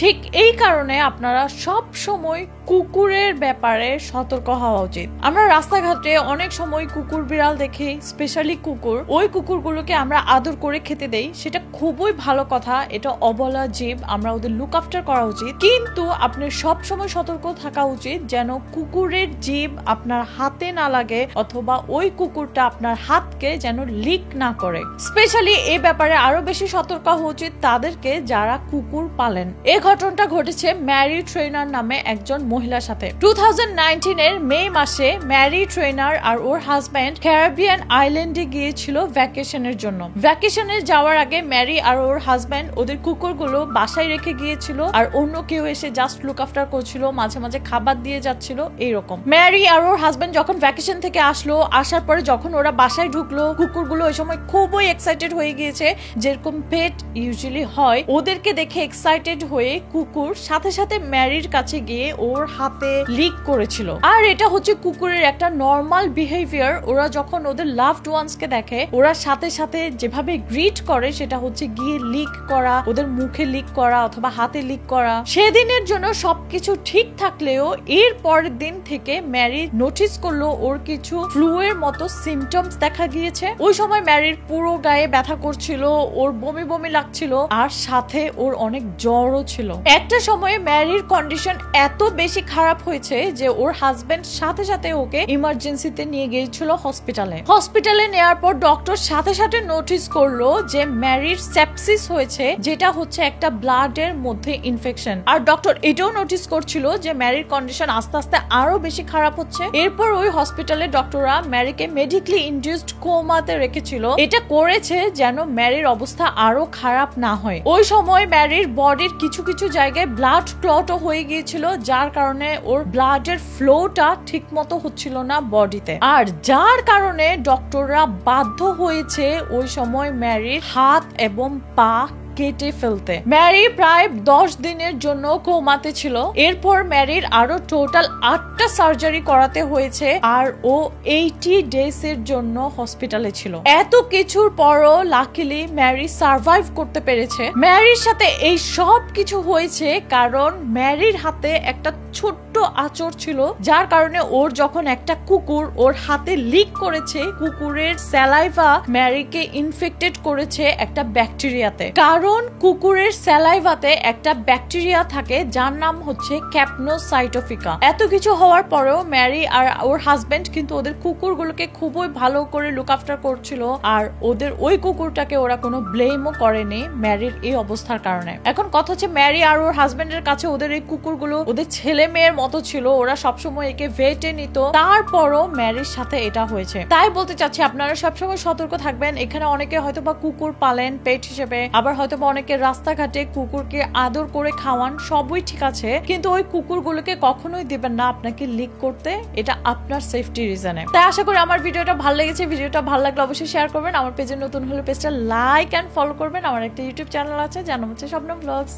ঠিক এই কারণে আপনারা সব সময় কুকুরের ব্যাপারে সতর্ক হওয়া উচিত। আমরা রাস্তাঘাটে অনেক সময় কুকুর বিড়াল দেখি, স্পেশালি কুকুর, ওই কুকুরগুলোকে আমরা আদর করে খেতে দেই, সেটা খুবই ভালো কথা, এটা অবলা জীব, আমরা ওদের লুক আফটার করা উচিত। কিন্তু আপনার সব সময় সতর্ক থাকা উচিত যেন কুকুরের জীব আপনার হাতে না লাগে অথবা ওই কুকুরটা আপনার হাতকে যেন লিক না করে। স্পেশালি এই ব্যাপারে আরো বেশি সতর্ক হওয়া উচিত তাদেরকে যারা কুকুর পালেন। এই ঘটনাটা ঘটেছে ম্যারি ট্রেইনার নামে একজন মহিলার সাথে। 2019 এর মে মাসে ম্যারি ট্রেইনার আর ওর হাজব্যান্ড ক্যারিবিয়ান আইল্যান্ডে গিয়েছিল ভ্যাকেশনের জন্য। ভ্যাকেশনে যাওয়ার আগে ম্যারি আর ওর হাজব্যান্ড ওদের কুকুরগুলো বাসায় রেখে গিয়েছিল আর অন্য কেউ এসে জাস্ট লুক আফটার করছিল, মাঝে মাঝে খাবার দিয়ে যাচ্ছিল এইরকম। ম্যারি আর ওর হাজব্যান্ড যখন ভ্যাকেশন থেকে আসলো, আসার পরে যখন ওরা বাসায় ঢুকলো, কুকুরগুলো ওই সময় খুবই এক্সাইটেড হয়ে গিয়েছে, যেরকম পেট ইউজুয়ালি হয়। ওদেরকে দেখে এক্সাইটেড হয়ে কুকুর সাথে সাথে ম্যারির কাছে গিয়ে ওর হাতে লিক করেছিল। আর এটা হচ্ছে কুকুরের একটা নর্মাল বিহেভিয়ার। ওরা যখন ওদের লাভড ওয়ান্স কে দেখে, ওরা সাথে সাথে যেভাবে গ্রিট করে সেটা হচ্ছে গিয়ে লিক করা, ওদের মুখে লিক করা অথবা হাতে লিক করা। সেদিনের জন্য সবকিছু ঠিক থাকলেও এর পরের দিন থেকে ম্যারি নোটিস করলো ওর কিছু ফ্লু এর মতো সিমটমস দেখা গিয়েছে। ওই সময় ম্যারির পুরো গায়ে ব্যথা করছিল, ওর বমি বমি লাগছিল আর সাথে ওর অনেক জ্বরও ছিল। একটা সময়ে ম্যারির কন্ডিশন এত বেশি খারাপ হয়েছে যে ওর হাজবেন্ড সাথে সাথে ওকে ইমার্জেন্সিতে নিয়ে গিয়েছিল হসপিটালে। হসপিটালে নেওয়ার পর ডক্টর সাথে সাথে নোটিস করলো যে ম্যারির সেপসিস হয়েছে, যেটা হচ্ছে একটা ব্লাডের মধ্যে ইনফেকশন। আর ডক্টর এটাও নোটিস করছিল যে ম্যারির কন্ডিশন আস্তে আস্তে আরো বেশি খারাপ হচ্ছে। এরপর ওই হসপিটালে ডক্টররা ম্যারিকে মেডিকেলি ইনডিউসড কোমাতে রেখেছিল। এটা করেছে যেন ম্যারির অবস্থা আরো খারাপ না হয়। ওই সময় ম্যারির বডির কিছু কিছু জায়গায় ব্লাড ক্লটও হয়ে গিয়েছিল, যার কারণে ওর ব্লাডের ফ্লোটা ঠিক মতো হচ্ছিল না বডিতে, আর যার কারণে ডক্টররা বাধ্য হয়েছে ওই সময় ম্যারির হাত এবং পা কেটে ফেলতে। ম্যারি প্রায় 10 দিনের জন্য কোমাতে ছিল। এরপর ম্যারির আরো টোটাল 8টা সার্জারি করাতে হয়েছে আর ও 80 ডেজ এর জন্য হসপিটালে ছিল। এত কিছুর পরও লাকিলি ম্যারি সার্ভাইভ করতে পেরেছে। ম্যারির সাথে এই সব কিছু হয়েছে কারণ ম্যারির হাতে একটা ছোট্ট আঁচড় ছিল, যার কারণে ওর যখন একটা কুকুর ওর হাতে লিক করেছে, কুকুরের স্যালাইভা ম্যারিকে ইনফেক্টেড করেছে একটা ব্যাকটেরিয়াতে। কারণ কুকুরের স্যালাইভাতে একটা ব্যাকটেরিয়া থাকে যার নাম হচ্ছে ক্যাপনোসাইটোফিকা। এত কিছু হওয়ার পরেও ম্যারি আর ওর হাজবেন্ড কিন্তু ওদের কুকুরগুলোকে খুবই ভালো করে লুক আফটার করছিল আর ওদের ওই কুকুরটাকে ওরা কোনো ব্লেমও করেনি ম্যারির এই অবস্থার কারণে। এখন কথা হচ্ছে ম্যারি আর ওর হাজবেন্ডের কাছে ওদের এই কুকুরগুলো ওদের ছেলে মেয়ের মতো ছিল, ওরা সবসময় একে ভেটে নিত, তারপরও ম্যারির সাথে এটা হয়েছে। তাই বলতে চাচ্ছি আপনারা সবসময় সতর্ক থাকবেন। এখানে অনেকে হয়তো বা কুকুর পালেন পেট হিসেবে, আবার হয়তো বা অনেকে রাস্তাঘাটে কুকুরকে আদর করে খাওয়ান, সবই ঠিক আছে, কিন্তু ওই কুকুরগুলোকে কখনোই দিবেন না আপনাকে লিক করতে, এটা আপনার সেফটি রিজনে। তাই আশা করি আমার ভিডিওটা ভালো লেগেছে। ভিডিওটা ভালো লাগলে অবশ্যই শেয়ার করবেন। আমার পেজে নতুন হলে পেজটা লাইক এন্ড ফলো করবেন। আমার একটা ইউটিউব চ্যানেল আছে যার নাম হচ্ছে শবনম ব্লগস।